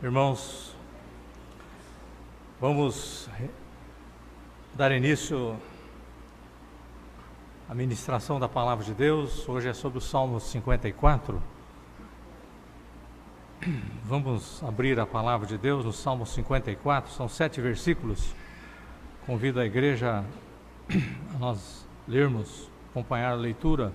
Irmãos, vamos dar início à ministração da Palavra de Deus. Hoje é sobre o Salmo 54. Vamos abrir a Palavra de Deus no Salmo 54, são 7 versículos. Convido a igreja a nós lermos, acompanhar a leitura.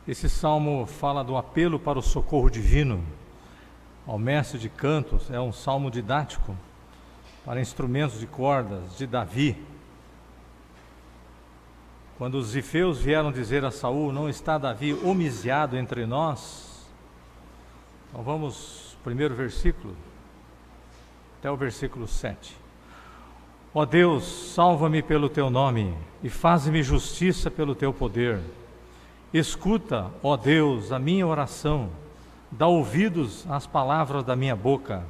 Esse salmo fala do apelo para o socorro divino ao mestre de cantos. É um salmo didático para instrumentos de cordas de Davi. Quando os zifeus vieram dizer a Saul: não está Davi homiciado entre nós? Então vamos, primeiro versículo, até o versículo 7. Ó Deus, salva-me pelo teu nome e faze-me justiça pelo teu poder. Escuta, ó Deus, a minha oração, dá ouvidos às palavras da minha boca,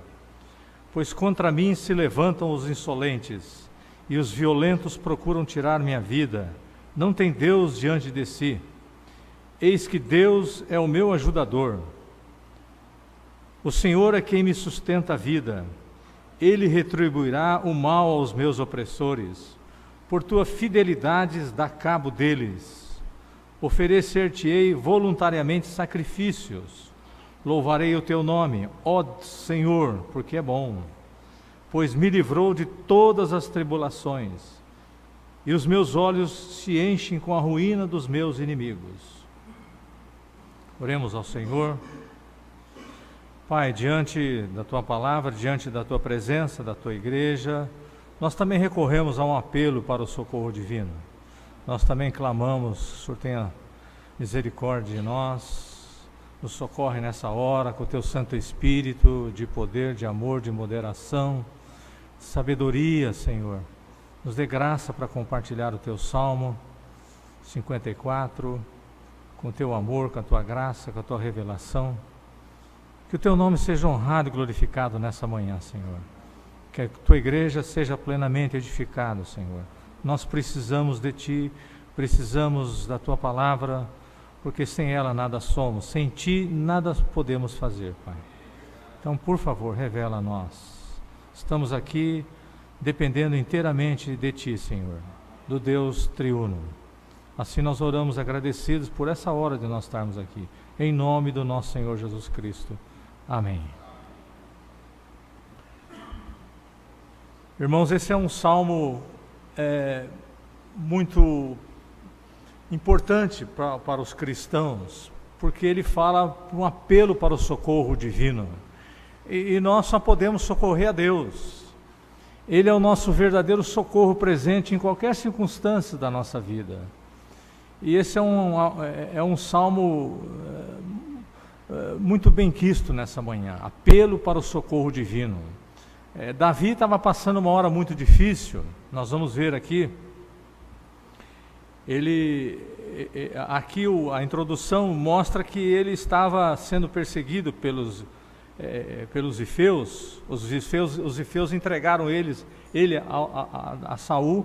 pois contra mim se levantam os insolentes, e os violentos procuram tirar minha vida. Não tem Deus diante de si. Eis que Deus é o meu ajudador. O Senhor é quem me sustenta a vida. Ele retribuirá o mal aos meus opressores. Por tua fidelidade dá cabo deles. Oferecer-te-ei voluntariamente sacrifícios. Louvarei o teu nome, ó Senhor, porque é bom, pois me livrou de todas as tribulações, e os meus olhos se enchem com a ruína dos meus inimigos. Oremos ao Senhor. Pai, diante da tua palavra, diante da tua presença, da tua igreja, nós também recorremos a um apelo para o socorro divino. Nós também clamamos: o Senhor tenha misericórdia de nós, nos socorre nessa hora com o teu Santo Espírito de poder, de amor, de moderação, sabedoria, Senhor. Nos dê graça para compartilhar o teu Salmo 54, com o teu amor, com a tua graça, com a tua revelação. Que o teu nome seja honrado e glorificado nessa manhã, Senhor. Que a tua igreja seja plenamente edificada, Senhor. Nós precisamos de Ti, precisamos da Tua palavra, porque sem ela nada somos, sem Ti nada podemos fazer, Pai. Então, por favor, revela a nós. Estamos aqui dependendo inteiramente de Ti, Senhor, do Deus triuno. Assim nós oramos agradecidos por essa hora de nós estarmos aqui, em nome do nosso Senhor Jesus Cristo. Amém. Irmãos, esse é um salmo muito importante para os cristãos, porque ele fala um apelo para o socorro divino, e nós só podemos socorrer a Deus. Ele é o nosso verdadeiro socorro presente em qualquer circunstância da nossa vida, e esse é um salmo muito bem quisto nessa manhã, apelo para o socorro divino. Davi estava passando uma hora muito difícil. Nós vamos ver aqui, a introdução mostra que ele estava sendo perseguido pelos zifeus. Os zifeus entregaram ele a Saul.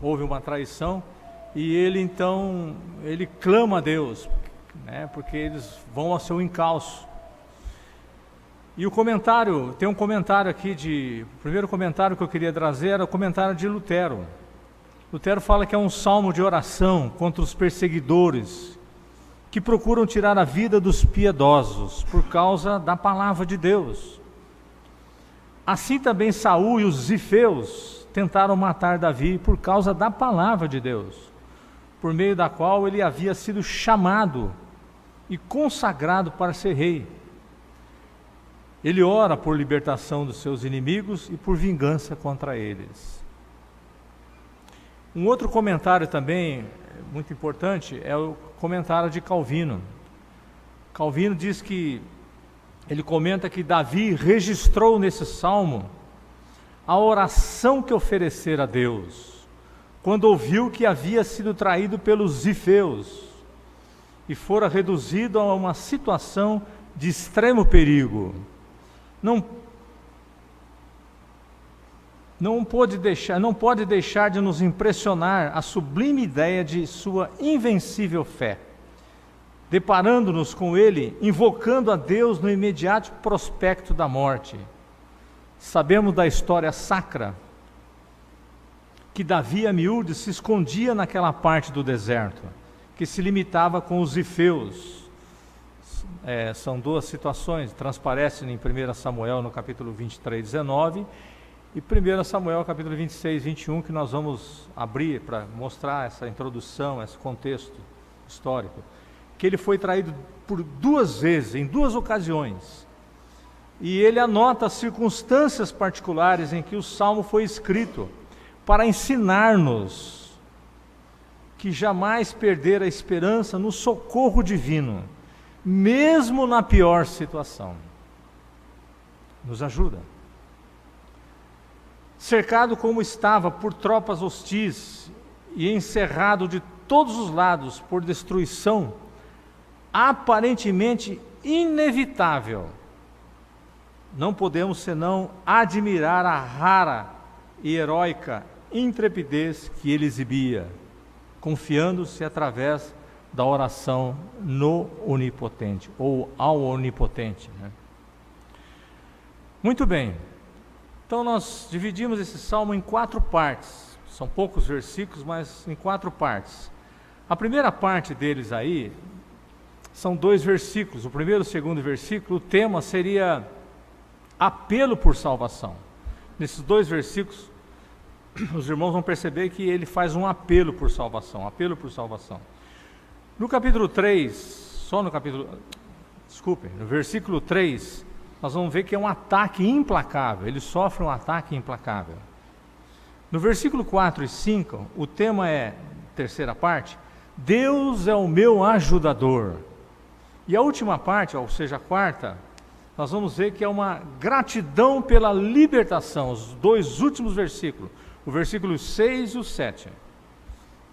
Houve uma traição, e ele clama a Deus, né, porque eles vão ao seu encalço. E tem um comentário aqui, o primeiro comentário que eu queria trazer era o comentário de Lutero. Lutero fala que é um salmo de oração contra os perseguidores que procuram tirar a vida dos piedosos por causa da palavra de Deus. Assim também Saul e os zifeus tentaram matar Davi por causa da palavra de Deus, por meio da qual ele havia sido chamado e consagrado para ser rei. Ele ora por libertação dos seus inimigos e por vingança contra eles. Um outro comentário também muito importante é o comentário de Calvino. Calvino diz ele comenta que Davi registrou nesse salmo a oração que oferecera a Deus, quando ouviu que havia sido traído pelos zifeus e fora reduzido a uma situação de não pode deixar de nos impressionar a sublime ideia de sua invencível fé, deparando-nos com ele, invocando a Deus no imediato prospecto da morte. Sabemos da história sacra que Davi, a miúde, se escondia naquela parte do deserto, que se limitava com os zifeus. São duas situações, transparecem em 1 Samuel no capítulo 23, 19, e 1 Samuel capítulo 26, 21, que nós vamos abrir para mostrar essa introdução, esse contexto histórico, que ele foi traído por 2 vezes, em 2 ocasiões, e ele anota as circunstâncias particulares em que o Salmo foi escrito, para ensinar-nos que jamais perder a esperança no socorro divino, mesmo na pior situação. Nos ajuda. Cercado como estava por tropas hostis e encerrado de todos os lados por destruição aparentemente inevitável, não podemos senão admirar a rara e heróica intrepidez que ele exibia, confiando-se através da oração no Onipotente, ou ao Onipotente, né? Muito bem, então nós dividimos esse salmo em 4 partes, são poucos versículos, mas em 4 partes. A primeira parte deles aí, são 2 versículos, o primeiro e o segundo versículo, o tema seria apelo por salvação. Nesses 2 versículos, os irmãos vão perceber que ele faz um apelo por salvação, No capítulo 3, no versículo 3, nós vamos ver que é um ataque implacável, ele sofre um ataque implacável. No versículo 4 e 5, o tema é, terceira parte, Deus é o meu ajudador. E a última parte, ou seja, a quarta, nós vamos ver que é uma gratidão pela libertação, os 2 últimos versículos, o versículo 6 e o 7.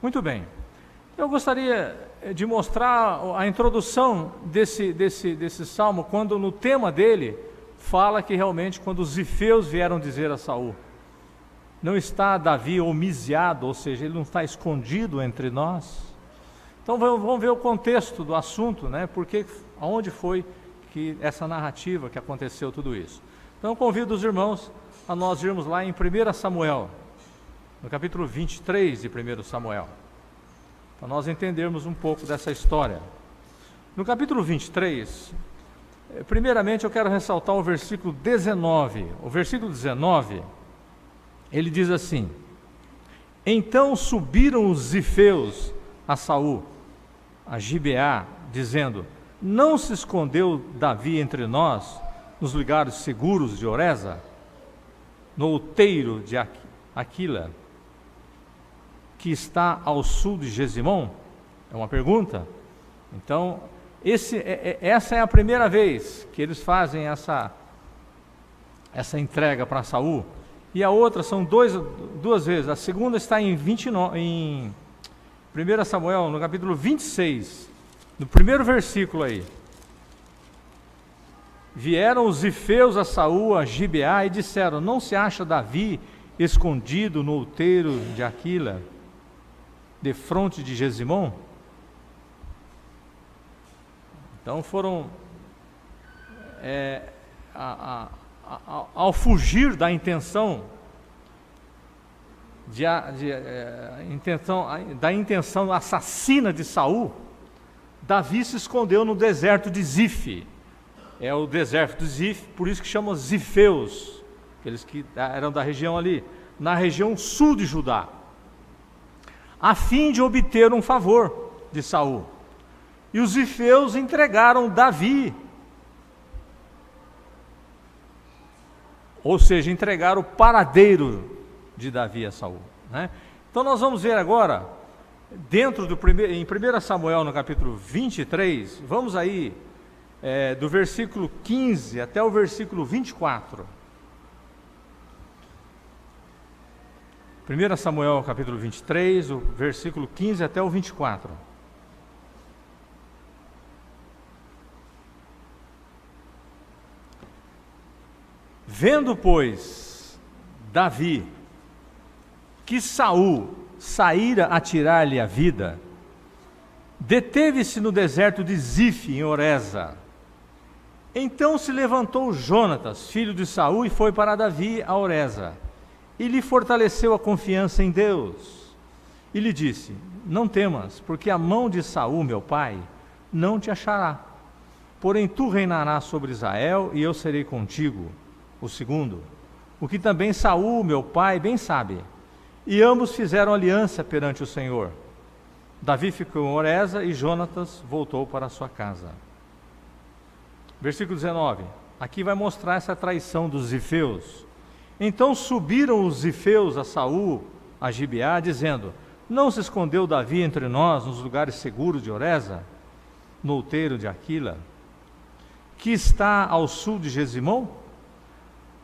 Muito bem, eu gostaria de mostrar a introdução desse salmo, quando no tema dele, fala que realmente quando os zifeus vieram dizer a Saul, não está Davi homiciado, ou seja, ele não está escondido entre nós. Então vamos ver o contexto do assunto, né? Porque, aonde foi que essa narrativa que aconteceu tudo isso. Então eu convido os irmãos a nós irmos lá em 1 Samuel, no capítulo 23 de 1 Samuel, para nós entendermos um pouco dessa história. No capítulo 23, primeiramente eu quero ressaltar o versículo 19. O versículo 19, ele diz assim: Então subiram os zifeus a Saul, a Gibeá, dizendo: Não se escondeu Davi entre nós, nos lugares seguros de Oreza, no outeiro de Aquila, que está ao sul de Gesimom? É uma pergunta. Então, essa é a primeira vez que eles fazem essa entrega para Saul. E a outra são 2 vezes. A segunda está em 1 Samuel, no capítulo 26, no primeiro versículo aí. Vieram os zifeus a Saul, a Gibeá, e disseram: Não se acha Davi escondido no outeiro de Aquila, defronte de Gesimom? Então foram, ao fugir da intenção assassina de Saul, Davi se escondeu no deserto de Zif. É o deserto de Zif, por isso que chama zifeus, aqueles que eram da região ali, na região sul de Judá, a fim de obter um favor de Saul. E os zifeus entregaram Davi, ou seja, entregaram o paradeiro de Davi a Saul, né? Então nós vamos ver agora, em 1 Samuel, no capítulo 23, vamos aí, do versículo 15 até o versículo 24. 1 Samuel, capítulo 23, o versículo 15 até o 24. Vendo, pois, Davi que Saul saíra a tirar-lhe a vida, deteve-se no deserto de Zif, em Oreza. Então se levantou Jonatas, filho de Saul, e foi para Davi a Oreza, e lhe fortaleceu a confiança em Deus. E lhe disse: não temas, porque a mão de Saul, meu pai, não te achará. Porém tu reinarás sobre Israel, e eu serei contigo. O segundo, o que também Saul, meu pai, bem sabe. E ambos fizeram aliança perante o Senhor. Davi ficou em Oreza e Jonatas voltou para a sua casa. Versículo 19. Aqui vai mostrar essa traição dos zifeus. Então subiram os zifeus a Saul, a Gibeá, dizendo: não se escondeu Davi entre nós nos lugares seguros de Oreza, no outeiro de Aquila, que está ao sul de Gesimão?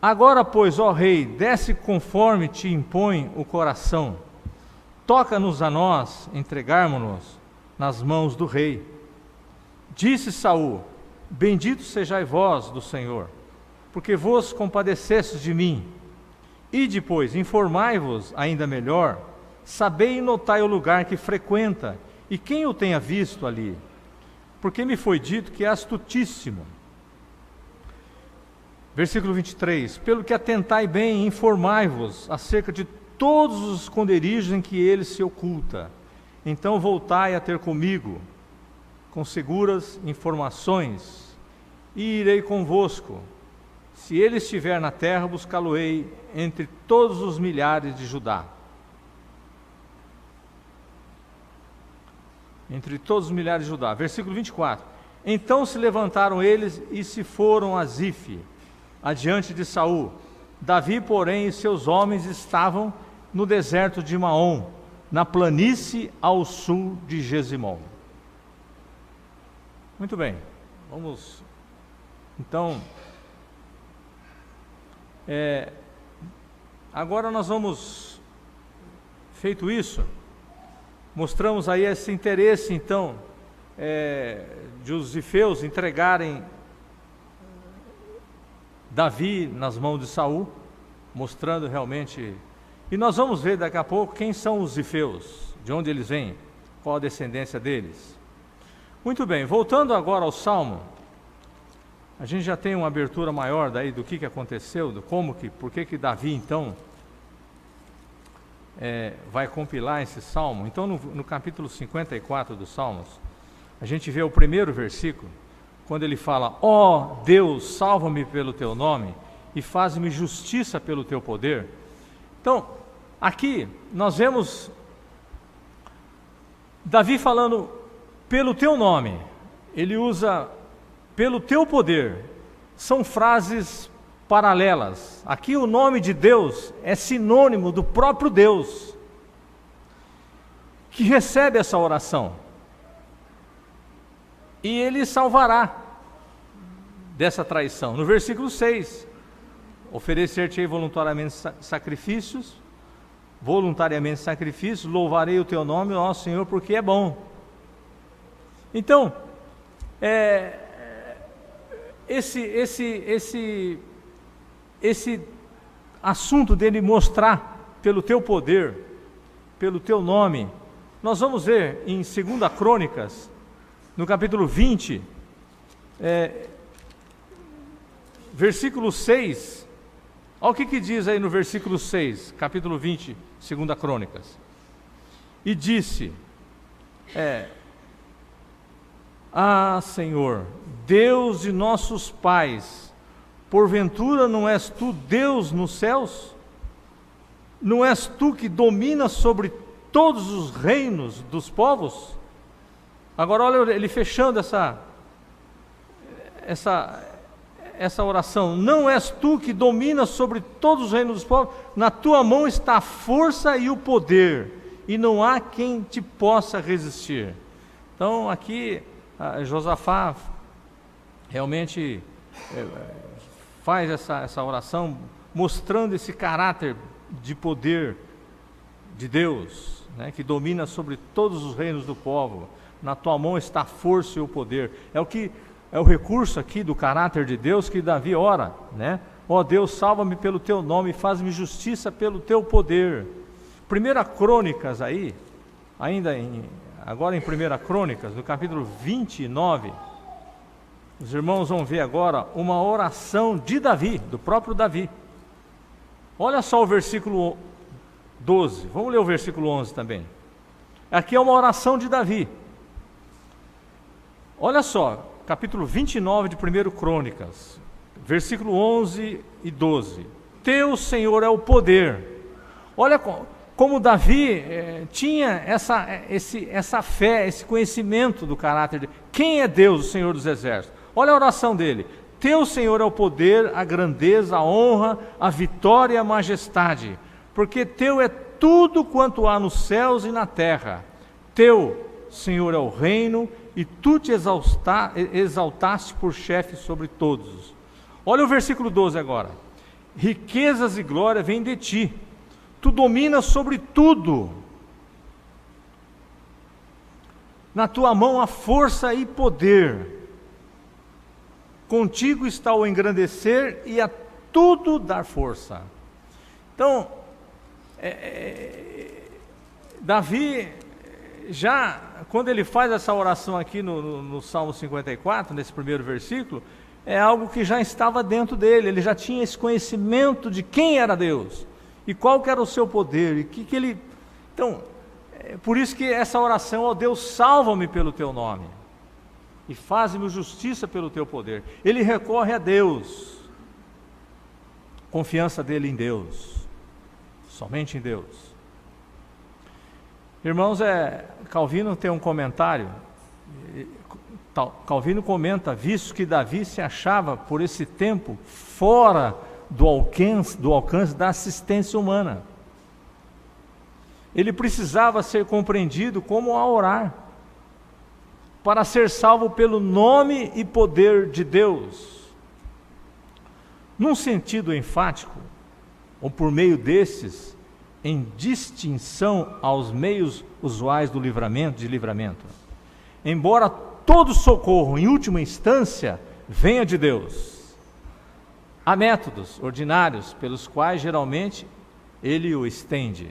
Agora, pois, ó rei, desce conforme te impõe o coração. Toca-nos a nós, entregarmo-nos nas mãos do rei. Disse Saul: bendito sejais vós do Senhor, porque vos compadecestes de mim. E depois, informai-vos ainda melhor, sabei e notai o lugar que frequenta, e quem o tenha visto ali, porque me foi dito que é astutíssimo. Versículo 23, pelo que atentai bem, informai-vos acerca de todos os esconderijos em que ele se oculta. Então voltai a ter comigo, com seguras informações, e irei convosco. Se ele estiver na terra, buscá-lo-ei entre todos os milhares de Judá. Entre todos os milhares de Judá. Versículo 24. Então se levantaram eles e se foram a Zif, adiante de Saul. Davi, porém, e seus homens estavam no deserto de Maom, na planície ao sul de Gesimão. Muito bem, vamos então. Agora nós vamos, feito isso, mostramos aí esse interesse então de os zifeus entregarem Davi nas mãos de Saul, mostrando realmente. E nós vamos ver daqui a pouco quem são os zifeus, de onde eles vêm, qual a descendência deles. Muito bem, voltando agora ao Salmo, a gente já tem uma abertura maior daí do que aconteceu, do por que Davi então vai compilar esse Salmo. Então no capítulo 54 dos Salmos, a gente vê o primeiro versículo, quando ele fala: ó Deus, salva-me pelo teu nome e faz-me justiça pelo teu poder. Então, aqui nós vemos Davi falando pelo teu nome, ele usa pelo teu poder, são frases paralelas. Aqui o nome de Deus é sinônimo do próprio Deus, que recebe essa oração, e ele salvará dessa traição. No versículo 6, oferecer-te-ei voluntariamente sacrifícios, louvarei o teu nome, ó Senhor, porque é bom. Então, esse assunto dele mostrar pelo teu poder, pelo teu nome, nós vamos ver em 2 Crônicas, no capítulo 20, versículo 6, olha o que diz aí no versículo 6, capítulo 20, 2 Crônicas. E disse: Senhor, Deus de nossos pais, porventura não és tu Deus nos céus? Não és tu que dominas sobre todos os reinos dos povos? Agora olha ele fechando essa oração: não és tu que dominas sobre todos os reinos dos povos? Na tua mão está a força e o poder, e não há quem te possa resistir. Então aqui Josafá realmente faz essa oração, mostrando esse caráter de poder de Deus, né, que domina sobre todos os reinos do povo. Na tua mão está a força e o poder. É o recurso aqui do caráter de Deus que Davi ora, né? Ó Deus, salva-me pelo teu nome e faz-me justiça pelo teu poder. Primeira Crônicas aí, agora em Primeira Crônicas, no capítulo 29, os irmãos vão ver agora uma oração de Davi, do próprio Davi. Olha só o versículo 12, vamos ler o versículo 11 também. Aqui é uma oração de Davi. Olha só, capítulo 29 de 1 Crônicas, versículo 11 e 12. Teu, Senhor, é o poder. Olha como Davi tinha essa fé, esse conhecimento do caráter de quem é Deus, o Senhor dos Exércitos. Olha a oração dele. Teu, Senhor, é o poder, a grandeza, a honra, a vitória e a majestade, porque teu é tudo quanto há nos céus e na terra. Teu, Senhor, é o reino, e tu te exaltaste por chefe sobre todos. Olha o versículo 12 agora. Riquezas e glória vêm de ti, tu dominas sobre tudo. Na tua mão há força e poder. Contigo está o engrandecer e a tudo dar força. Então, Davi, já quando ele faz essa oração aqui no Salmo 54, nesse primeiro versículo, é algo que já estava dentro dele, ele já tinha esse conhecimento de quem era Deus, e qual que era o seu poder, e que ele... Então, por isso que essa oração, ó Deus, salva-me pelo teu nome, e faz-me justiça pelo teu poder. Ele recorre a Deus, confiança dele em Deus, somente em Deus. Irmãos, Calvino tem um comentário, Calvino comenta, visto que Davi se achava por esse tempo fora do alcance da assistência humana, ele precisava ser compreendido como a orar, para ser salvo pelo nome e poder de Deus. Num sentido enfático, ou por meio desses, em distinção aos meios usuais de livramento. Embora todo socorro, em última instância, venha de Deus, há métodos ordinários pelos quais geralmente ele o estende.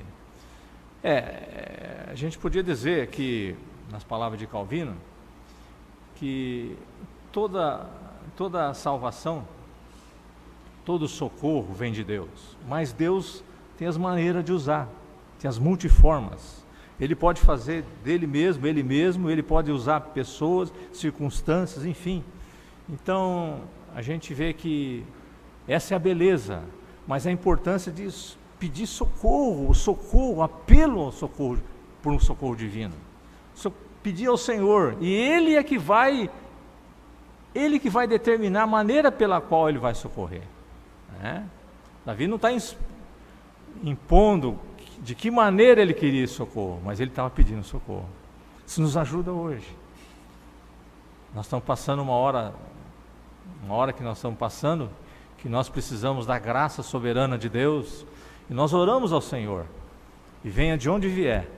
A gente podia dizer que, nas palavras de Calvino, que toda a salvação, todo socorro vem de Deus, mas Deus tem as maneiras de usar, tem as multiformas. Ele pode fazer dele mesmo, ele pode usar pessoas, circunstâncias, enfim. Então, a gente vê que essa é a beleza, mas a importância de pedir socorro, apelo ao socorro, por um socorro divino. Pedir ao Senhor, e Ele que vai determinar a maneira pela qual Ele vai socorrer. Davi não está impondo de que maneira ele queria socorro, mas ele estava pedindo socorro. Isso nos ajuda hoje. Nós estamos passando uma hora que nós estamos passando, que nós precisamos da graça soberana de Deus, e nós oramos ao Senhor, e venha de onde vier,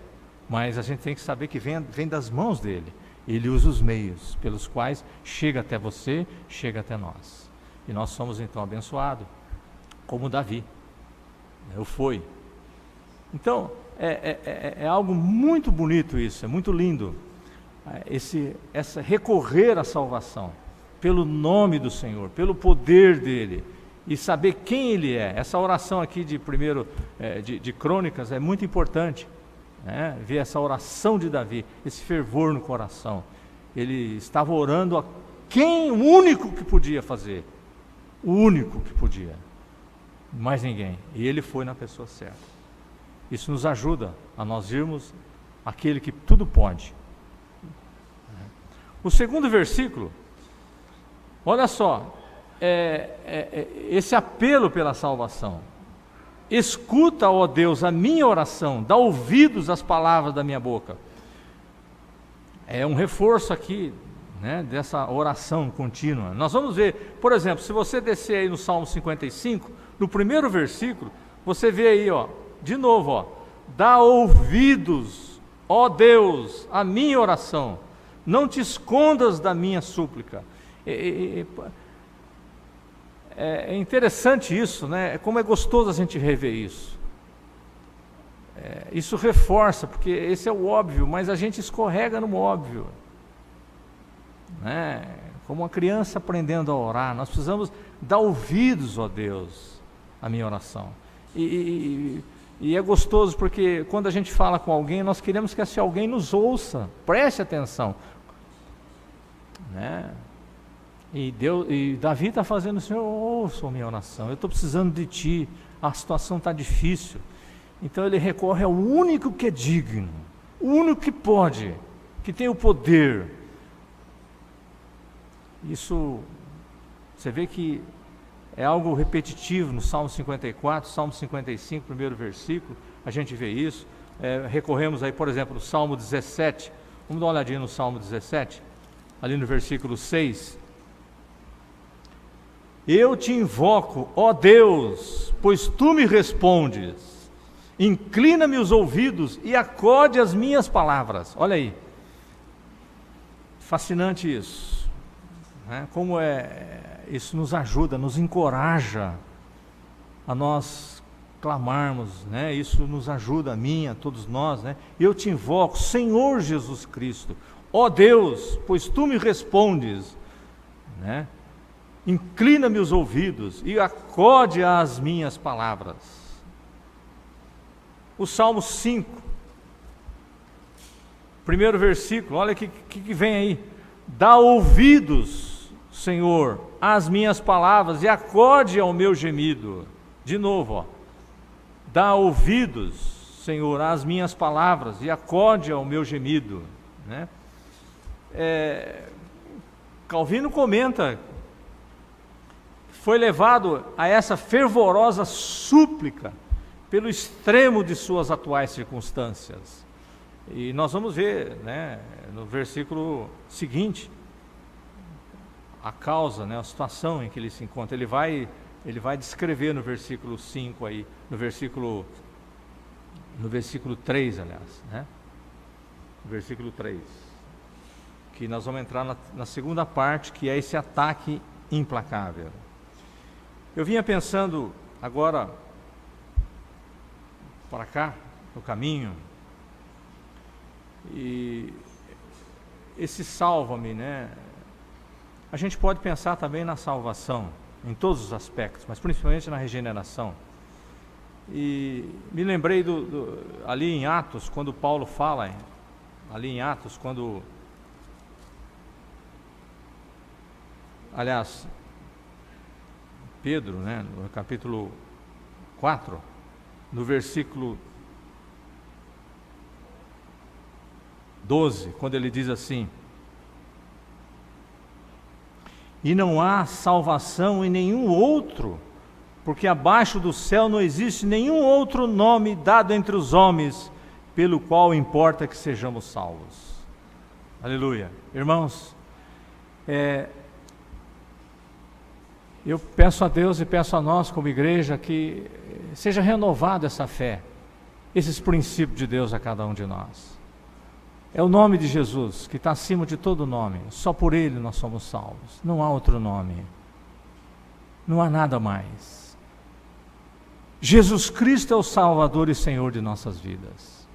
mas a gente tem que saber que vem das mãos dele. Ele usa os meios pelos quais chega até você, chega até nós, e nós somos então abençoados, como Davi. Eu fui. Então, é algo muito bonito isso, é muito lindo, essa recorrer à salvação, pelo nome do Senhor, pelo poder dele, e saber quem ele é. Essa oração aqui de Crônicas é muito importante, ver essa oração de Davi, esse fervor no coração. Ele estava orando a quem? O único que podia fazer, o único que podia, mais ninguém, e ele foi na pessoa certa. Isso nos ajuda a nós irmos aquele que tudo pode. O segundo versículo, olha só, esse apelo pela salvação. Escuta, ó Deus, a minha oração, dá ouvidos às palavras da minha boca. É um reforço aqui, dessa oração contínua. Nós vamos ver, por exemplo, se você descer aí no Salmo 55, no primeiro versículo, você vê aí, de novo, dá ouvidos, ó Deus, à minha oração, não te escondas da minha súplica. É interessante isso, como é gostoso a gente rever isso. isso reforça, porque esse é o óbvio, mas a gente escorrega no óbvio, né? Como uma criança aprendendo a orar, nós precisamos dar ouvidos, ó Deus, à minha oração. E é gostoso porque quando a gente fala com alguém, nós queremos que esse alguém nos ouça, preste atenção, né? E Davi está fazendo: Senhor, ouça a minha oração, eu estou precisando de Ti, a situação está difícil. Então ele recorre ao único que é digno, o único que pode, que tem o poder. Isso, você vê que é algo repetitivo no Salmo 54, Salmo 55, primeiro versículo, a gente vê isso. Recorremos aí, por exemplo, no Salmo 17, vamos dar uma olhadinha no Salmo 17, ali no versículo 6. Eu te invoco, ó Deus, pois Tu me respondes, inclina-me os ouvidos e acode as minhas palavras. Olha aí, fascinante isso, né? Como isso nos ajuda, nos encoraja a nós clamarmos, né? Isso nos ajuda, a mim, a todos nós, né? Eu te invoco, Senhor Jesus Cristo, ó Deus, pois Tu me respondes, né? Inclina-me os ouvidos e acode às minhas palavras. O Salmo 5, primeiro versículo, olha o que vem aí: dá ouvidos, Senhor, às minhas palavras e acode ao meu gemido. De novo, ó, dá ouvidos, Senhor, às minhas palavras e acode ao meu gemido, né? Calvino comenta: foi levado a essa fervorosa súplica pelo extremo de suas atuais circunstâncias. E nós vamos ver, né, no versículo seguinte, a causa, né, a situação em que ele se encontra. Ele vai descrever no versículo 5 aí, no versículo 3, aliás, né? No versículo 3, que nós vamos entrar na segunda parte, que é esse ataque implacável. Eu vinha pensando agora para cá, no caminho, e esse salva-me, né? A gente pode pensar também na salvação, em todos os aspectos, mas principalmente na regeneração. E me lembrei ali em Atos, quando Paulo fala, ali em Atos, quando, aliás, Pedro, né, no capítulo 4, no versículo 12, quando ele diz assim: e não há salvação em nenhum outro, porque abaixo do céu não existe nenhum outro nome dado entre os homens, pelo qual importa que sejamos salvos. Aleluia. Irmãos, eu peço a Deus e peço a nós como igreja que seja renovada essa fé, esses princípios de Deus a cada um de nós. É o nome de Jesus que está acima de todo nome, só por Ele nós somos salvos, não há outro nome, não há nada mais. Jesus Cristo é o Salvador e Senhor de nossas vidas.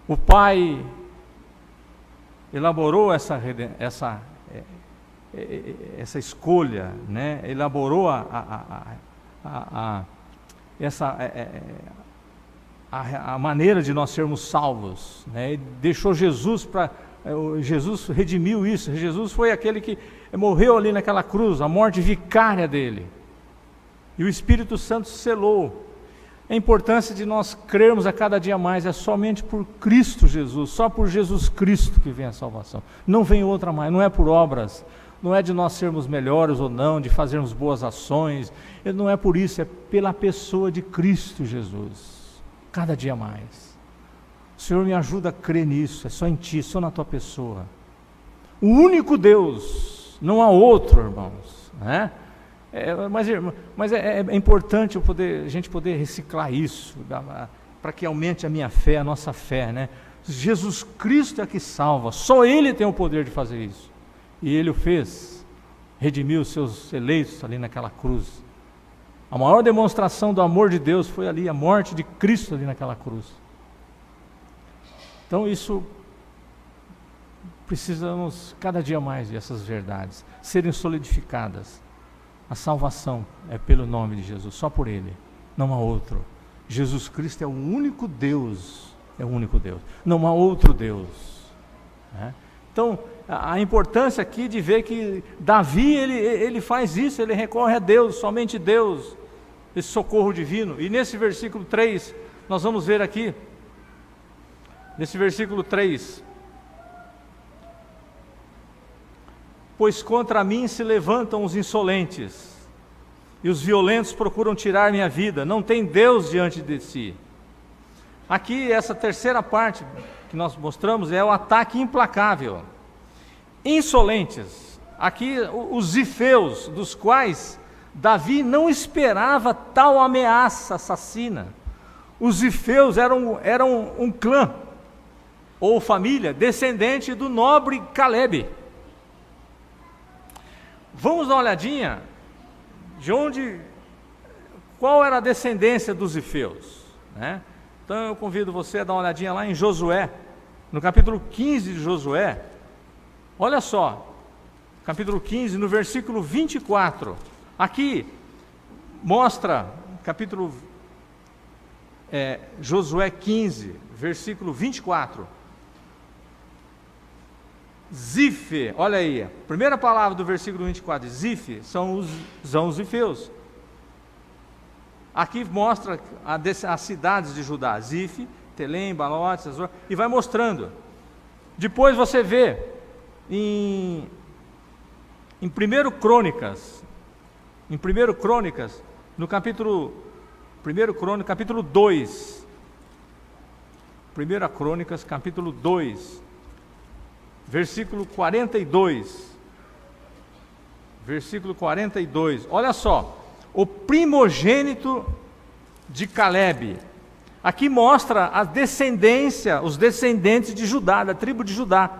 O Pai elaborou essa escolha, né? Elaborou a maneira de nós sermos salvos, né? Ele deixou Jesus Jesus redimiu isso. Jesus foi aquele que morreu ali naquela cruz, a morte vicária dele, e o Espírito Santo selou. A importância de nós crermos a cada dia mais é somente por Cristo Jesus, só por Jesus Cristo que vem a salvação, não vem outra mais, não é por obras, não é de nós sermos melhores ou não, de fazermos boas ações, não é por isso, é pela pessoa de Cristo Jesus, cada dia mais. O Senhor me ajuda a crer nisso, é só em Ti, só na Tua pessoa. O único Deus, não há outro, irmãos, né? Mas é importante a gente poder reciclar isso, para que aumente a minha fé, a nossa fé, né? Jesus Cristo é que salva, só Ele tem o poder de fazer isso. E Ele o fez, redimiu os seus eleitos ali naquela cruz. A maior demonstração do amor de Deus foi ali, a morte de Cristo ali naquela cruz. Então isso, precisamos cada dia mais dessas verdades serem solidificadas. A salvação é pelo nome de Jesus, só por Ele, não há outro. Jesus Cristo é o único Deus, não há outro Deus, né? Então, a importância aqui de ver que Davi, ele faz isso, ele recorre a Deus, somente Deus, esse socorro divino. E nesse versículo 3, nós vamos ver aqui, nesse versículo 3, pois contra mim se levantam os insolentes, e os violentos procuram tirar minha vida, não tem Deus diante de si. Aqui, essa terceira parte que nós mostramos é o ataque implacável. Insolentes, aqui os zifeus, dos quais Davi não esperava tal ameaça assassina. Os zifeus eram um clã, ou família, descendente do nobre Calebe. Vamos dar uma olhadinha qual era a descendência dos zifeus, né? Então eu convido você a dar uma olhadinha lá em Josué, no capítulo 15 de Josué. Olha só, capítulo 15, no versículo 24. Aqui mostra, Josué 15, versículo 24. Zife, olha aí, a primeira palavra do versículo 24, Zife, são os zifeus. Aqui mostra as cidades de Judá, Zife, Telém, Balote, Azor, e vai mostrando. Depois você vê em 1 Crônicas, no capítulo 2, 1 Crônicas, capítulo 2, versículo 42, olha só, o primogênito de Calebe. Aqui mostra a descendência, os descendentes de Judá, da tribo de Judá.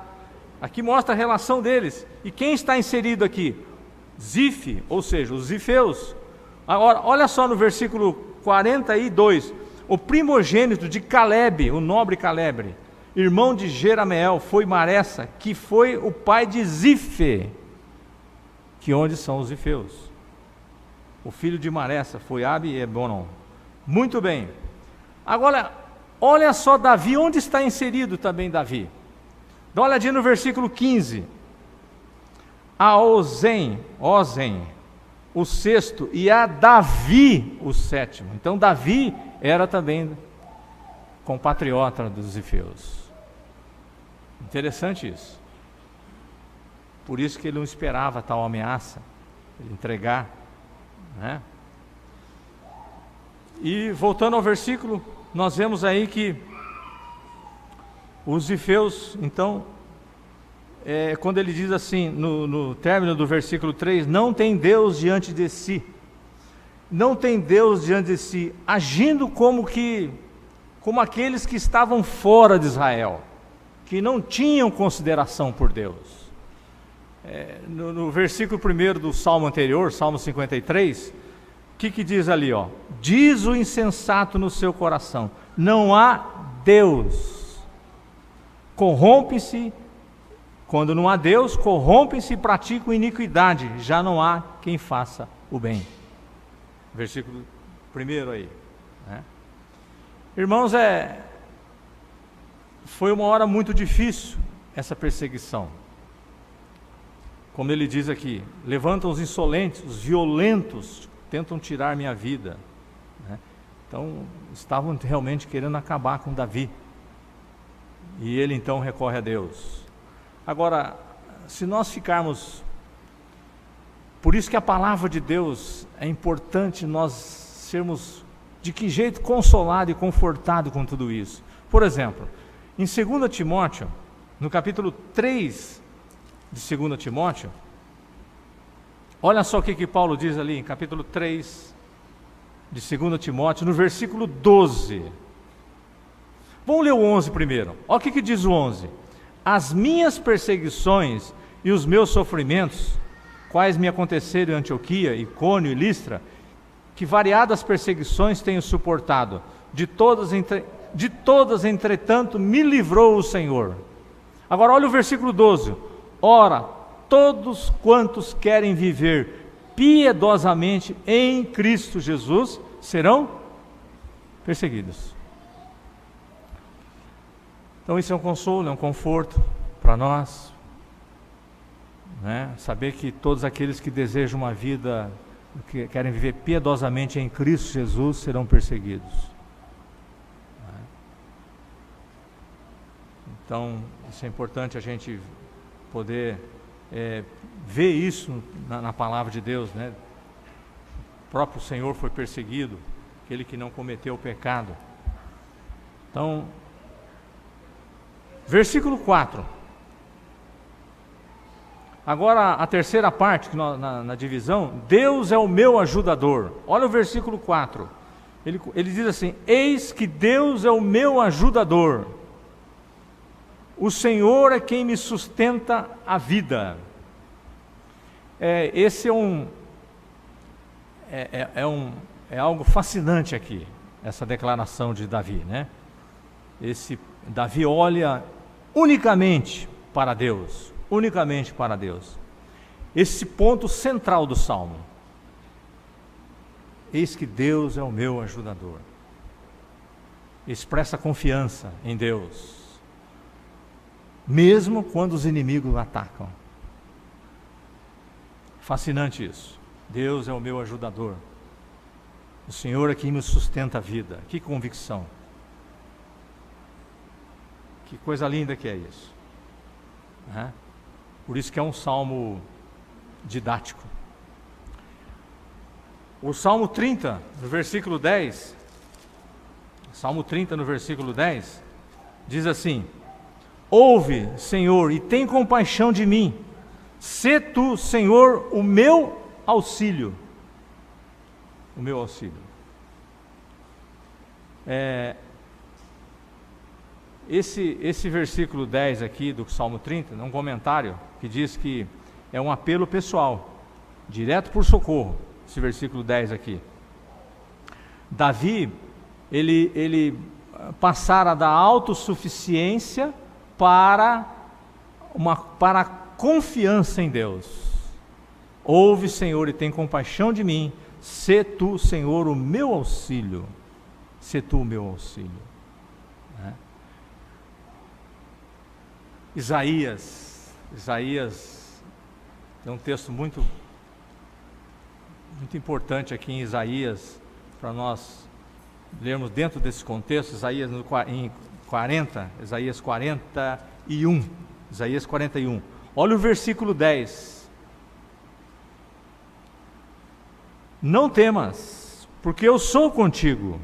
Aqui mostra a relação deles. E quem está inserido aqui? Zife, ou seja, os zifeus. Agora, olha só no versículo 42, o primogênito de Calebe, o nobre Calebe, irmão de Jerameel, foi Maressa, que foi o pai de Zife, que onde são os zifeus. O filho de Maressa foi Abi e Ebonon. Muito bem. Agora, olha só Davi, onde está inserido também Davi? Dá uma olhadinha no versículo 15. A Ozen, o sexto, e a Davi, o sétimo. Então Davi era também compatriota dos zifeus. Interessante isso. Por isso que ele não esperava tal ameaça, ele entregar, né? E voltando ao versículo, nós vemos aí que os zifeus, então, quando ele diz assim, no término do versículo 3, não tem Deus diante de si, agindo como aqueles que estavam fora de Israel, que não tinham consideração por Deus. No versículo 1 do salmo anterior, Salmo 53, o que diz ali? Diz o insensato no seu coração, não há Deus. Corrompe-se, quando não há Deus, corrompem-se e praticam iniquidade, já não há quem faça o bem. Versículo 1 aí, né? Irmãos, foi uma hora muito difícil essa perseguição. Como ele diz aqui, levantam os insolentes, os violentos, tentam tirar minha vida, né? Então, estavam realmente querendo acabar com Davi. E ele então recorre a Deus. Agora, se nós ficarmos... Por isso que a palavra de Deus é importante nós sermos, de que jeito, consolado e confortado com tudo isso. Por exemplo, em 2 Timóteo, no capítulo 3 de 2 Timóteo, olha só o que Paulo diz ali, em capítulo 3 de 2 Timóteo, no versículo 12. Vamos ler o 11 primeiro. Olha o que diz o 11. As minhas perseguições e os meus sofrimentos, quais me aconteceram em Antioquia, Icônio e Listra, que variadas perseguições tenho suportado, de todas de todas, entretanto, me livrou o Senhor. Agora olha o versículo 12. Ora, todos quantos querem viver piedosamente em Cristo Jesus serão perseguidos. Então isso é um consolo, é um conforto para nós, né? Saber que todos aqueles que desejam uma vida, que querem viver piedosamente em Cristo Jesus, serão perseguidos. Então isso é importante a gente poder ver isso na palavra de Deus, né? O próprio Senhor foi perseguido, aquele que não cometeu o pecado. Então, versículo 4. Agora a terceira parte, que na divisão, Deus é o meu ajudador. Olha o versículo 4. Ele diz assim: eis que Deus é o meu ajudador. O Senhor é quem me sustenta a vida. Esse é algo fascinante aqui, essa declaração de Davi, né? Davi olha unicamente para Deus, unicamente para Deus. Esse ponto central do Salmo. Eis que Deus é o meu ajudador. Expressa confiança em Deus, mesmo quando os inimigos o atacam. Fascinante isso. Deus é o meu ajudador. O Senhor é quem me sustenta a vida. Que convicção. Que coisa linda que é isso, né? Por isso que é um salmo didático. O Salmo 30, no versículo 10, Salmo 30, no versículo 10, diz assim: ouve, Senhor, e tem compaixão de mim. Sê tu, Senhor, o meu auxílio. O meu auxílio. Esse versículo 10 aqui do Salmo 30, é um comentário que diz que é um apelo pessoal, direto por socorro, esse versículo 10 aqui. Davi, ele passara da autossuficiência para a confiança em Deus. Ouve, Senhor, e tem compaixão de mim. Sê tu, Senhor, o meu auxílio. Sê tu o meu auxílio. Isaías tem um texto muito importante aqui em Isaías, para nós lermos dentro desse contexto. Isaías 41. Olha o versículo 10. Não temas, porque eu sou contigo.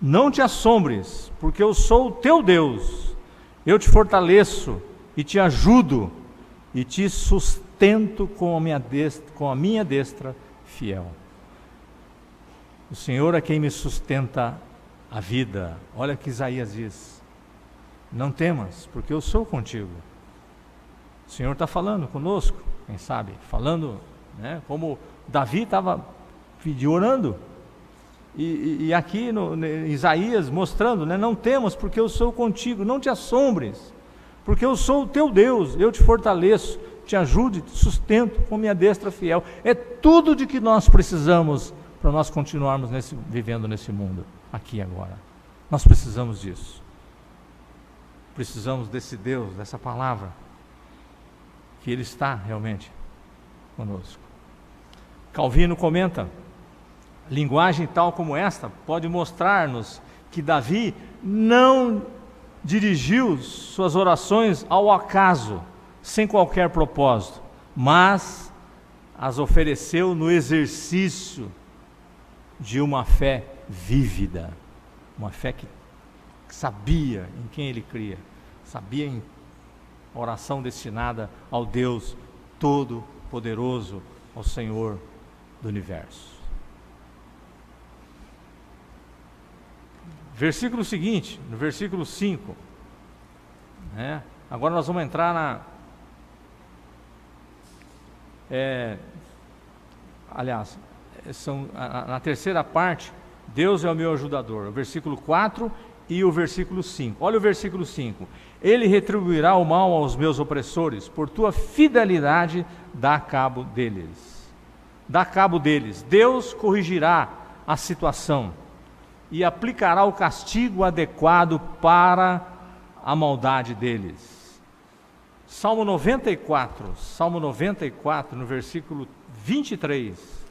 Não te assombres, porque eu sou o teu Deus. Eu te fortaleço e te ajudo e te sustento com a minha destra fiel. O Senhor é quem me sustenta a vida. Olha o que Isaías diz: não temas, porque eu sou contigo. O Senhor está falando conosco, quem sabe, falando, né, como Davi estava orando. E aqui no Isaías mostrando, né, não temas, porque eu sou contigo. Não te assombres, porque eu sou o teu Deus. Eu te fortaleço, te ajudo, te sustento com minha destra fiel. É tudo de que nós precisamos para nós continuarmos vivendo nesse mundo, aqui e agora. Nós precisamos disso. Precisamos desse Deus, dessa palavra, que Ele está realmente conosco. Calvino comenta: linguagem tal como esta pode mostrar-nos que Davi não dirigiu suas orações ao acaso, sem qualquer propósito, mas as ofereceu no exercício de uma fé vívida, uma fé que sabia em quem ele cria, sabia em oração destinada ao Deus Todo-Poderoso, ao Senhor do Universo. Versículo seguinte, no versículo 5, né? Agora nós vamos entrar na terceira parte. Deus é o meu ajudador, o versículo 4 e o versículo 5. Olha o versículo 5. Ele retribuirá o mal aos meus opressores, por tua fidelidade dá cabo deles. Dá cabo deles. Deus corrigirá a situação e aplicará o castigo adequado para a maldade deles. Salmo 94, no versículo 23.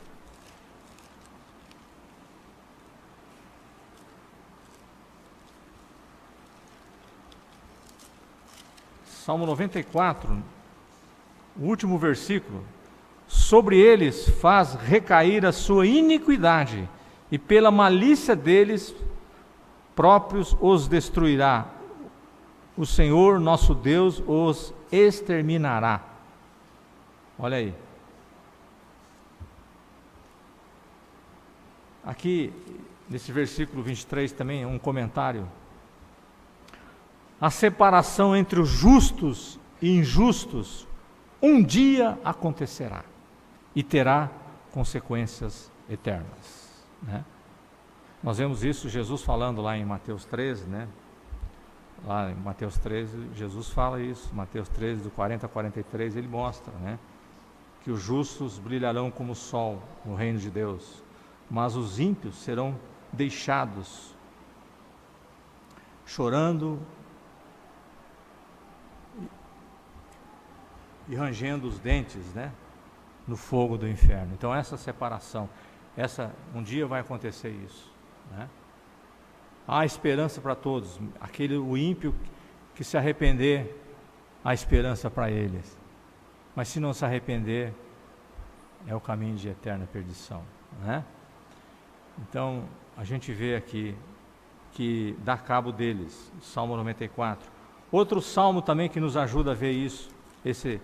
Salmo 94, o último versículo. Sobre eles faz recair a sua iniquidade, e pela malícia deles próprios os destruirá. O Senhor nosso Deus os exterminará. Olha aí. Aqui, nesse versículo 23 também, um comentário. A separação entre os justos e injustos um dia acontecerá e terá consequências eternas, né? Nós vemos isso, Jesus falando lá em Mateus 13, né? Lá em Mateus 13, Jesus fala isso, Mateus 13, do 40 a 43, ele mostra, né? Que os justos brilharão como o sol no reino de Deus, mas os ímpios serão deixados chorando e rangendo os dentes, né, no fogo do inferno. Então essa separação, um dia vai acontecer isso, né? Há esperança para todos. O ímpio que se arrepender, há esperança para eles. Mas se não se arrepender, é o caminho de eterna perdição, né? Então a gente vê aqui que dá cabo deles, Salmo 94. Outro salmo também que nos ajuda a ver isso, esse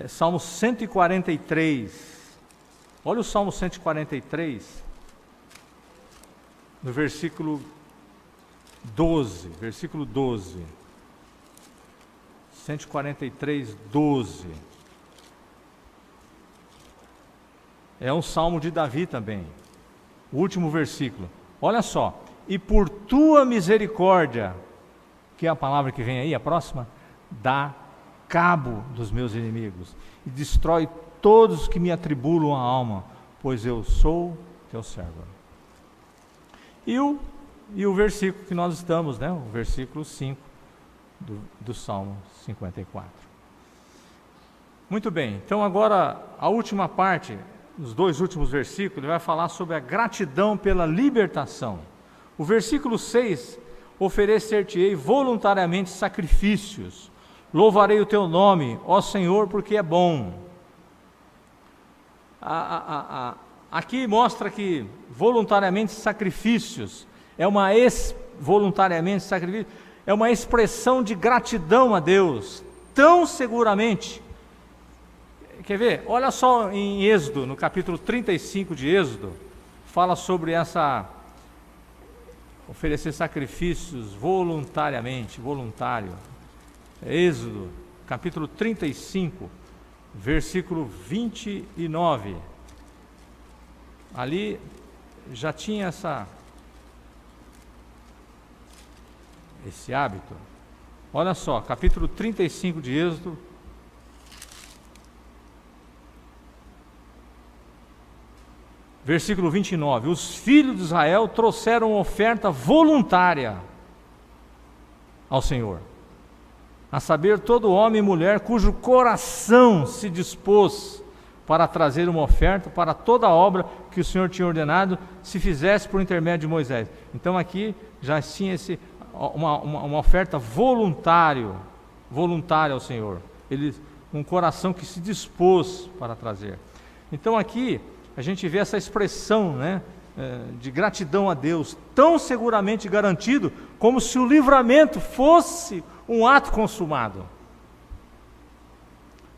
Salmo 143. Olha o Salmo 143, no versículo 12. Versículo 12. 143, 12. É um salmo de Davi também. O último versículo. Olha só. E por tua misericórdia, que é a palavra que vem aí, a próxima, dá cabo dos meus inimigos e destrói todos que me atribulam a alma, pois eu sou teu servo. E o versículo que nós estamos, né? O versículo 5 do Salmo 54. Muito bem, então agora a última parte, os dois últimos versículos, ele vai falar sobre a gratidão pela libertação. O versículo 6, oferecer-te-ei voluntariamente sacrifícios, louvarei o teu nome, ó Senhor, porque é bom. Aqui mostra que voluntariamente sacrifícios é uma expressão de gratidão a Deus, tão seguramente. Quer ver? Olha só em Êxodo, no capítulo 35 de Êxodo, fala sobre oferecer sacrifícios voluntariamente, voluntário. Êxodo, capítulo 35, versículo 29. Ali já tinha esse hábito. Olha só, capítulo 35 de Êxodo, versículo 29. Os filhos de Israel trouxeram oferta voluntária ao Senhor, a saber, todo homem e mulher cujo coração se dispôs para trazer uma oferta para toda a obra que o Senhor tinha ordenado, se fizesse por intermédio de Moisés. Então aqui já tinha uma oferta voluntária ao Senhor. Um coração que se dispôs para trazer. Então aqui a gente vê essa expressão, né, de gratidão a Deus, tão seguramente garantido, como se o livramento fosse um ato consumado.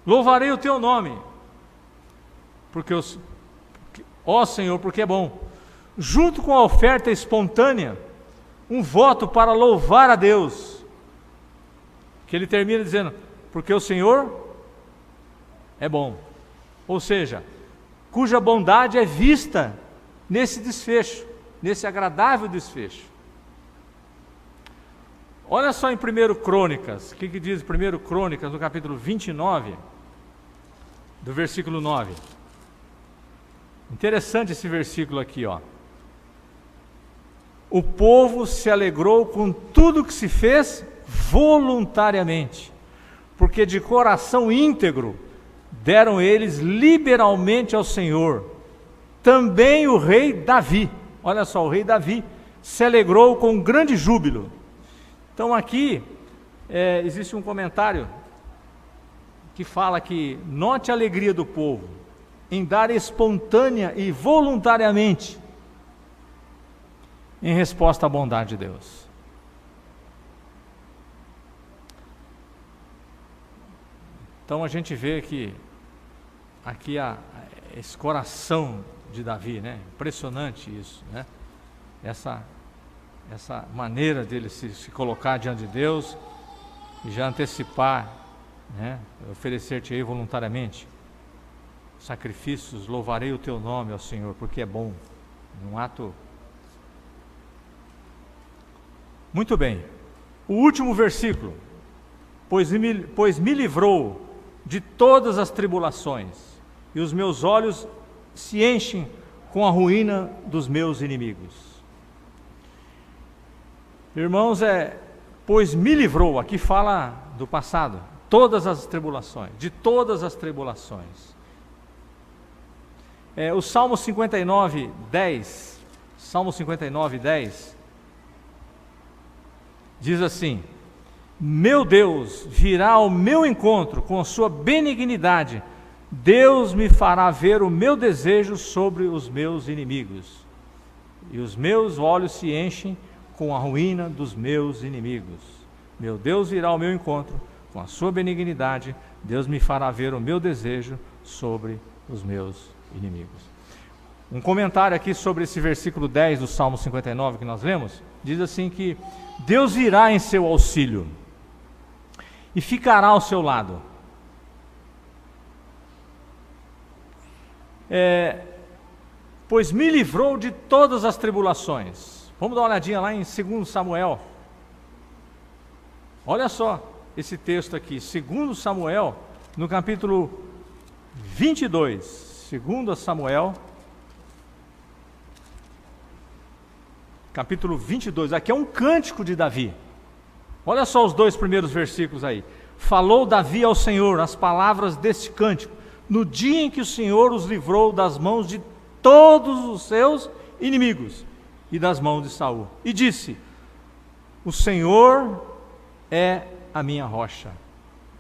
Louvarei o teu nome, ó Senhor, porque é bom. Junto com a oferta espontânea, um voto para louvar a Deus, que ele termina dizendo, porque o Senhor é bom. Ou seja, cuja bondade é vista nesse desfecho, nesse agradável desfecho. Olha só em 1 Crônicas, o que diz 1 Crônicas, no capítulo 29, do versículo 9. Interessante esse versículo aqui, ó. O povo se alegrou com tudo que se fez voluntariamente, porque de coração íntegro deram eles liberalmente ao Senhor. Também o rei Davi, olha só, o rei Davi se alegrou com grande júbilo. Então aqui existe um comentário que fala que note a alegria do povo em dar espontânea e voluntariamente em resposta à bondade de Deus. Então a gente vê que aqui esse coração de Davi, né? Impressionante isso, né? Essa maneira dele se colocar diante de Deus e já antecipar, né? Oferecer-te-ei voluntariamente sacrifícios, louvarei o teu nome, ó Senhor, porque é bom. Um ato. Muito bem. O último versículo. Pois me livrou de todas as tribulações, e os meus olhos se enchem com a ruína dos meus inimigos. Irmãos, pois me livrou, aqui fala do passado, todas as tribulações, de todas as tribulações. O Salmo 59, 10, Salmo 59, 10, diz assim: meu Deus virá ao meu encontro com a sua benignidade, Deus me fará ver o meu desejo sobre os meus inimigos, e os meus olhos se enchem com a ruína dos meus inimigos. Meu Deus virá ao meu encontro com a sua benignidade, Deus me fará ver o meu desejo sobre os meus inimigos. Um comentário aqui sobre esse versículo 10 do Salmo 59 que nós lemos, diz assim que Deus virá em seu auxílio e ficará ao seu lado. Pois me livrou de todas as tribulações. Vamos dar uma olhadinha lá em 2 Samuel. Olha só esse texto aqui, 2 Samuel, no capítulo 22. 2 Samuel, capítulo 22. Aqui é um cântico de Davi. Olha só os dois primeiros versículos aí. Falou Davi ao Senhor as palavras deste cântico, no dia em que o Senhor os livrou das mãos de todos os seus inimigos e das mãos de Saul. E disse: o Senhor é a minha rocha,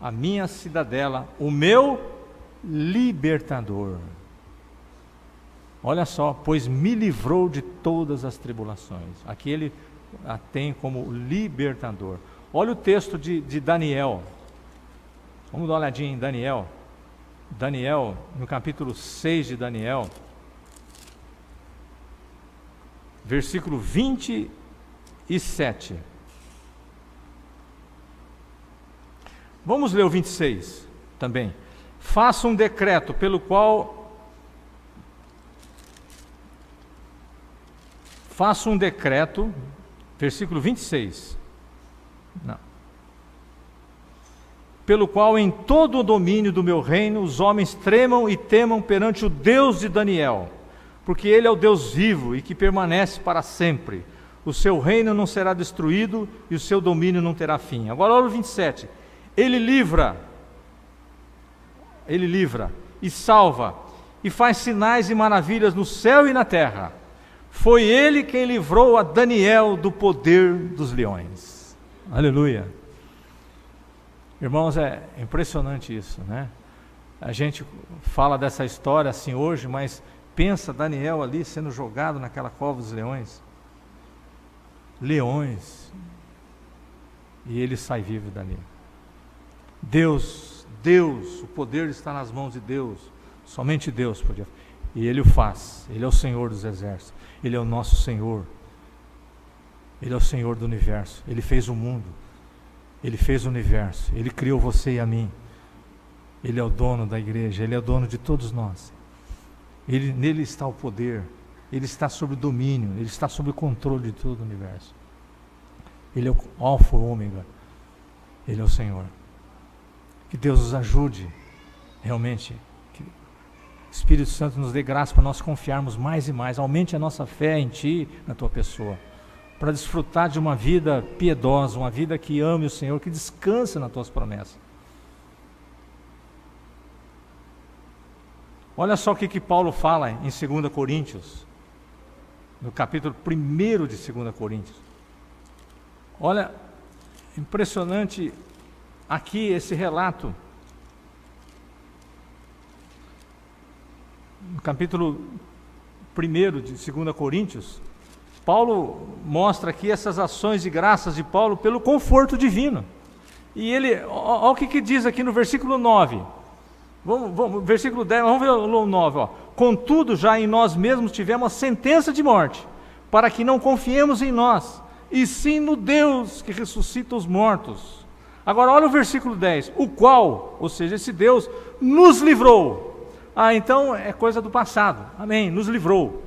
a minha cidadela, o meu libertador. Olha só, pois me livrou de todas as tribulações. Aqui ele a tem como libertador. Olha o texto de Daniel. Vamos dar uma olhadinha em Daniel. Daniel, no capítulo 6 de Daniel, versículo 27. Vamos ler o 26 também. Faça um decreto pelo qual versículo 26. Não. Pelo qual em todo o domínio do meu reino os homens tremam e temam perante o Deus de Daniel, porque ele é o Deus vivo e que permanece para sempre. O seu reino não será destruído e o seu domínio não terá fim. Agora olha o 27. Ele livra e salva e faz sinais e maravilhas no céu e na terra. Foi ele quem livrou a Daniel do poder dos leões. Aleluia. Irmãos, é impressionante isso, né? A gente fala dessa história assim hoje, mas pensa Daniel ali sendo jogado naquela cova dos leões. Leões. E ele sai vivo dali. Deus, o poder está nas mãos de Deus. Somente Deus podia. E Ele o faz. Ele é o Senhor dos exércitos. Ele é o nosso Senhor. Ele é o Senhor do universo. Ele fez o mundo. Ele fez o universo. Ele criou você e a mim. Ele é o dono da igreja. Ele é o dono de todos nós. Nele está o poder. Ele está sob o domínio. Ele está sob o controle de todo o universo. Ele é o alfa e o ômega. Ele é o Senhor. Que Deus nos ajude, realmente. Que o Espírito Santo nos dê graça para nós confiarmos mais e mais. Aumente a nossa fé em Ti, na Tua pessoa. Para desfrutar de uma vida piedosa, uma vida que ame o Senhor, que descanse nas Tuas promessas. Olha só o que Paulo fala em 2 Coríntios, no capítulo 1 de 2 Coríntios. Olha, impressionante aqui esse relato. No capítulo 1 de 2 Coríntios, Paulo mostra aqui essas ações de graças de Paulo pelo conforto divino. E ele, olha o que diz aqui no versículo 9. Vamos, versículo 10, vamos ver o 9. Ó. Contudo, já em nós mesmos tivemos a sentença de morte, para que não confiemos em nós, e sim no Deus que ressuscita os mortos. Agora olha o versículo 10, o qual, ou seja, esse Deus, nos livrou. Então é coisa do passado, amém, nos livrou.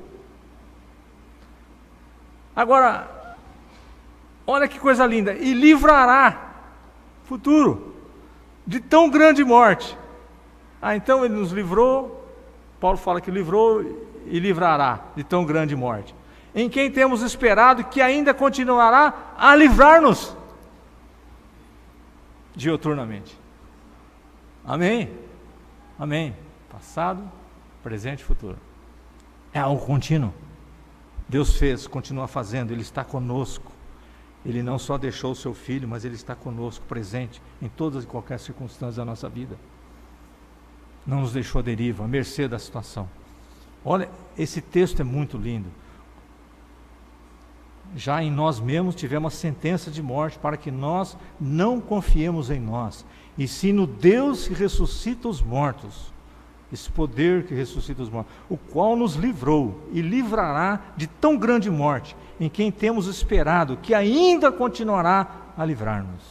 Agora, olha que coisa linda, e livrará, futuro, de tão grande morte. Então ele nos livrou, Paulo fala que livrou e livrará de tão grande morte, em quem temos esperado que ainda continuará a livrar-nos diuturnamente. Amém? Amém. Passado, presente e futuro. É algo contínuo. Deus fez, continua fazendo, Ele está conosco. Ele não só deixou o seu Filho, mas Ele está conosco, presente, em todas e qualquer circunstância da nossa vida. Não nos deixou à deriva, à mercê da situação. Olha, esse texto é muito lindo. Já em nós mesmos tivemos a sentença de morte, para que nós não confiemos em nós, e sim no Deus que ressuscita os mortos. Esse poder que ressuscita os mortos, o qual nos livrou e livrará de tão grande morte, em quem temos esperado que ainda continuará a livrar-nos.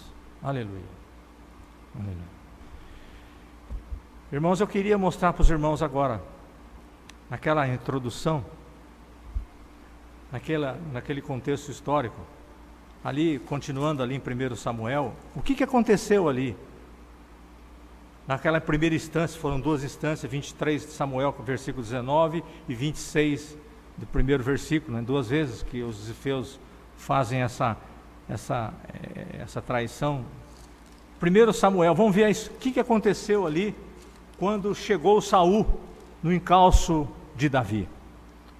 Aleluia. Aleluia. Irmãos, eu queria mostrar para os irmãos agora, naquela introdução, naquele contexto histórico, ali, continuando ali em 1 Samuel, o que aconteceu ali? Naquela primeira instância, foram duas instâncias, 23 de Samuel, versículo 19, e 26 do primeiro versículo, né? Duas vezes que os zifeus fazem essa traição. 1 Samuel, vamos ver o que aconteceu ali, quando chegou Saul no encalço de Davi.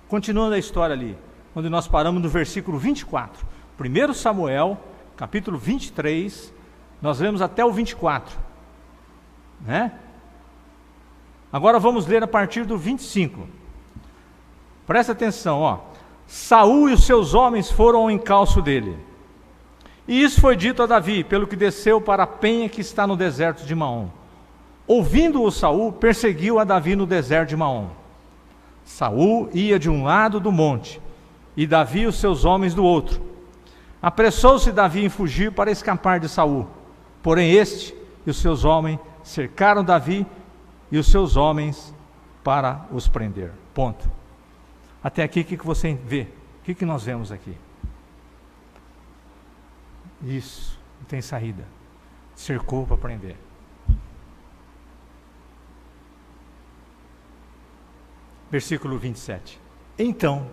Continuando a história ali, onde nós paramos no versículo 24. 1 Samuel, capítulo 23, nós lemos até o 24. Né? Agora vamos ler a partir do 25. Presta atenção, ó. Saul e os seus homens foram ao encalço dele. E isso foi dito a Davi, pelo que desceu para a penha que está no deserto de Maom. Ouvindo-o Saul, perseguiu a Davi no deserto de Maom. Saul ia de um lado do monte, e Davi e os seus homens do outro. Apressou-se Davi em fugir para escapar de Saul. Porém este e os seus homens cercaram Davi e os seus homens para os prender. Ponto. Até aqui, o que você vê? O que nós vemos aqui? Isso, não tem saída. Cercou para prender. Versículo 27. Então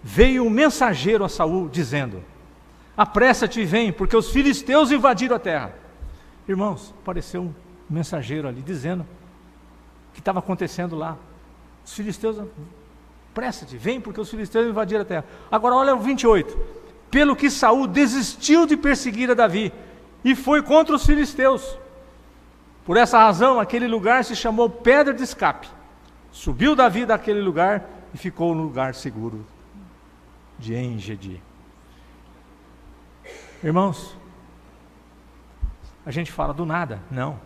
veio um mensageiro a Saul, dizendo: apressa-te e vem, porque os filisteus invadiram a terra. Irmãos, apareceu um mensageiro ali, dizendo o que estava acontecendo lá. Os filisteus, apressa-te, vem, porque os filisteus invadiram a terra. Agora olha o 28. Pelo que Saul desistiu de perseguir a Davi, e foi contra os filisteus. Por essa razão, aquele lugar se chamou Pedra de Escape. Subiu Davi daquele lugar e ficou no lugar seguro de En-Gedi. Irmãos, a gente fala do nada, não.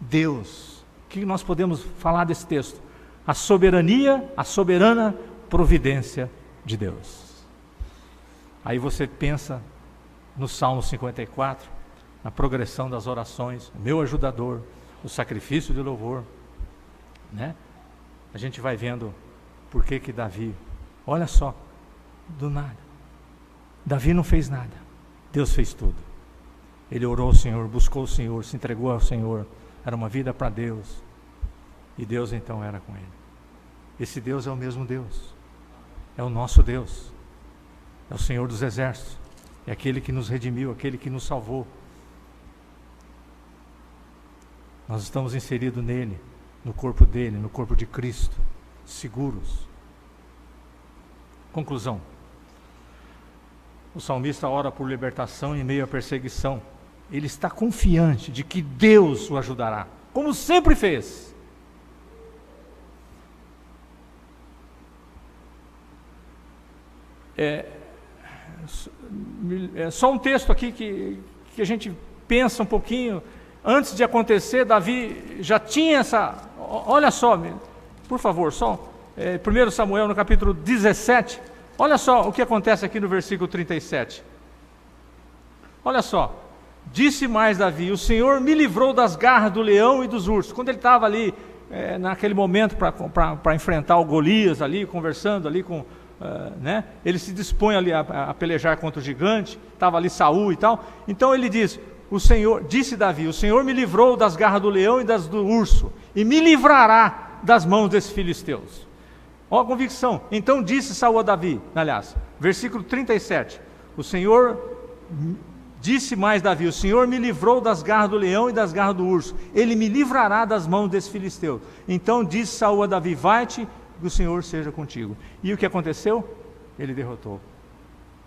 Deus, o que nós podemos falar desse texto? A soberania, a soberana providência de Deus. Aí você pensa no Salmo 54, na progressão das orações, o meu ajudador, o sacrifício de louvor, né? A gente vai vendo por que Davi, olha só, do nada. Davi não fez nada. Deus fez tudo. Ele orou ao Senhor, buscou o Senhor, se entregou ao Senhor. Era uma vida para Deus. E Deus então era com ele. Esse Deus é o mesmo Deus. É o nosso Deus. É o Senhor dos exércitos. É aquele que nos redimiu, aquele que nos salvou. Nós estamos inseridos nele, no corpo dele, no corpo de Cristo, seguros. Conclusão. O salmista ora por libertação em meio à perseguição. Ele está confiante de que Deus o ajudará, como sempre fez. É só um texto aqui que a gente pensa um pouquinho. Antes de acontecer, Davi já tinha essa... Olha só, por favor, só 1 Samuel no capítulo 17. Olha só o que acontece aqui no versículo 37. Olha só. Disse mais Davi: o Senhor me livrou das garras do leão e dos ursos. Quando ele estava ali, naquele momento para enfrentar o Golias ali, conversando ali com... ele se dispõe ali a pelejar contra o gigante. Estava ali Saul e tal. Então ele diz... disse Davi: o Senhor me livrou das garras do leão e das do urso, e me livrará das mãos desses filisteus. Olha a convicção. Então disse Saul a Davi, aliás, versículo 37, disse mais Davi: o Senhor me livrou das garras do leão e das garras do urso, ele me livrará das mãos desse filisteu. Então disse Saul a Davi: vai-te, que o Senhor seja contigo. E o que aconteceu? Ele derrotou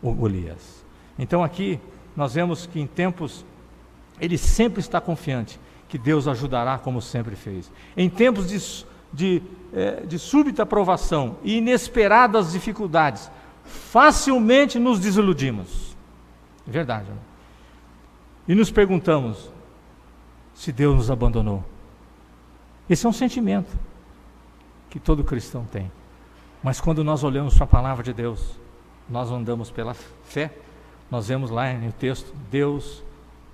o Golias. Então aqui nós vemos que em tempos ele sempre está confiante que Deus ajudará como sempre fez. Em tempos de súbita provação e inesperadas dificuldades, facilmente nos desiludimos. É verdade, né? E nos perguntamos se Deus nos abandonou. Esse é um sentimento que todo cristão tem. Mas quando nós olhamos para a palavra de Deus, nós andamos pela fé, nós vemos lá no texto: Deus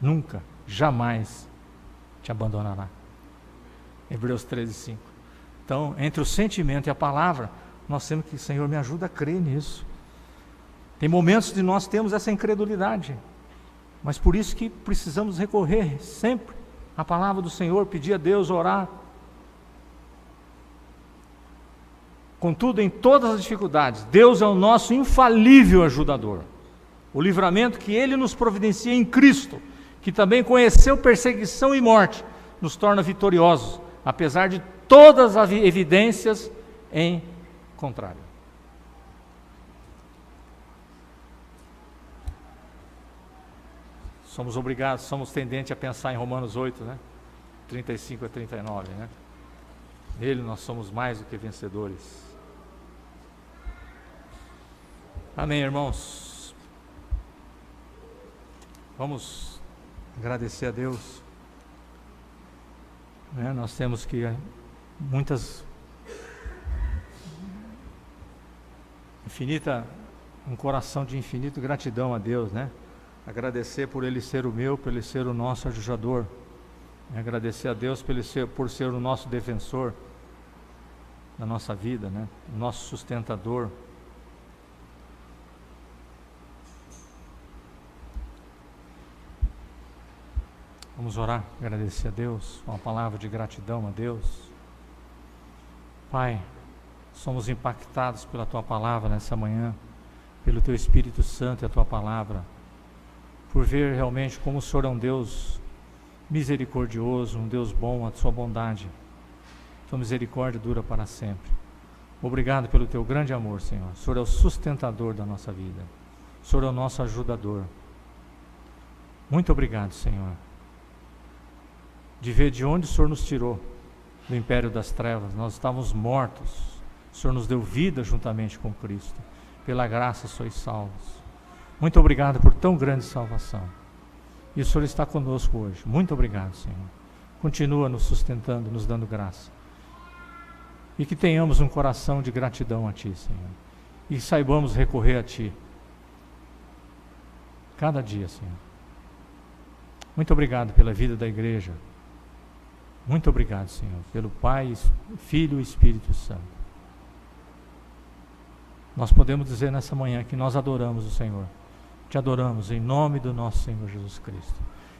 nunca, jamais te abandonará. Hebreus 13:5. Então, entre o sentimento e a palavra, nós temos que: Senhor, me ajuda a crer nisso. Tem momentos de nós temos essa incredulidade, mas por isso que precisamos recorrer sempre à palavra do Senhor, pedir a Deus, orar. Contudo, em todas as dificuldades, Deus é o nosso infalível ajudador. O livramento que Ele nos providencia em Cristo, que também conheceu perseguição e morte, nos torna vitoriosos, apesar de todas as evidências em contrário. Somos obrigados, somos tendentes a pensar em Romanos 8, 35 a 39, Nele nós somos mais do que vencedores. Amém, irmãos? Vamos agradecer a Deus. Nós temos que um coração de infinita gratidão a Deus, Agradecer por Ele ser o meu, por Ele ser o nosso ajudador. Agradecer a Deus por ser o nosso defensor da nossa vida, o nosso sustentador. Vamos orar, agradecer a Deus, uma palavra de gratidão a Deus. Pai, somos impactados pela Tua palavra nessa manhã, pelo Teu Espírito Santo e a Tua palavra, por ver realmente como o Senhor é um Deus misericordioso, um Deus bom, a Sua bondade. Tua misericórdia dura para sempre. Obrigado pelo Teu grande amor, Senhor. O Senhor é o sustentador da nossa vida. O Senhor é o nosso ajudador. Muito obrigado, Senhor, de ver de onde o Senhor nos tirou, do império das trevas. Nós estávamos mortos, o Senhor nos deu vida juntamente com Cristo. Pela graça sois salvos. Muito obrigado por tão grande salvação. E o Senhor está conosco hoje. Muito obrigado, Senhor. Continua nos sustentando, nos dando graça. E que tenhamos um coração de gratidão a Ti, Senhor. E saibamos recorrer a Ti cada dia, Senhor. Muito obrigado pela vida da igreja. Muito obrigado, Senhor, pelo Pai, Filho e Espírito Santo. Nós podemos dizer nessa manhã que nós adoramos o Senhor, Te adoramos em nome do nosso Senhor Jesus Cristo.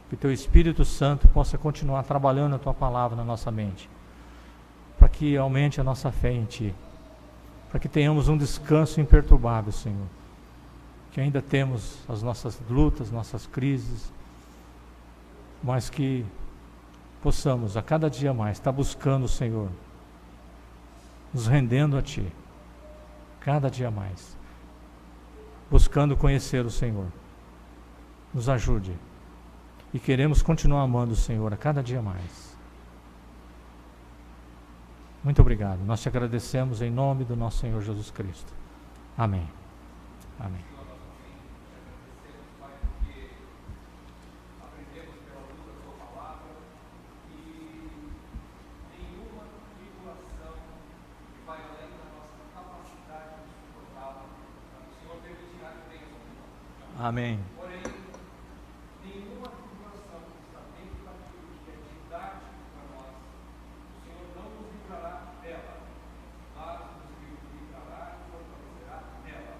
Que o Teu Espírito Santo possa continuar trabalhando a Tua palavra na nossa mente, para que aumente a nossa fé em Ti, para que tenhamos um descanso imperturbável, Senhor. Que ainda temos as nossas lutas, nossas crises, mas que possamos a cada dia mais estar buscando o Senhor, nos rendendo a Ti, cada dia mais, buscando conhecer o Senhor. Nos ajude, e queremos continuar amando o Senhor a cada dia mais. Muito obrigado, nós te agradecemos em nome do nosso Senhor Jesus Cristo. Amém. Amém. Amém. Porém, nenhuma tribulação que está dentro daquilo que é didático para nós, o Senhor não nos livrará dela, mas nos livrará e fortalecerá nela.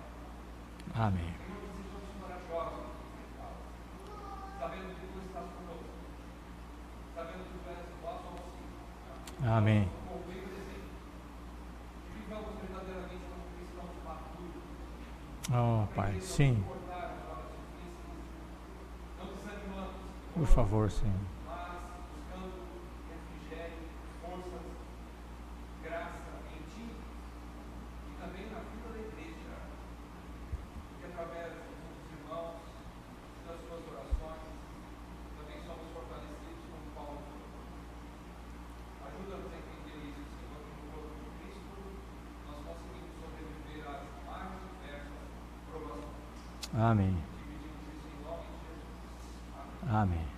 Amém. Senhor, que sejamos corajosos, sabendo que Tu estás conosco, sabendo que Tu és o nosso auxílio. Amém. Que vivamos verdadeiramente como cristãos maduros. Oh, Pai, sim. Por favor, Senhor. Mas buscando refrigério, forças, graça em Ti e também na vida da igreja, que através dos irmãos, das Suas orações, também somos fortalecidos como Paulo. Ajuda-nos a entender isso, Senhor, que no corpo de Cristo nós conseguimos sobreviver às mais diversas provações. Amém. Dividimos isso em nome de Jesus. Amém.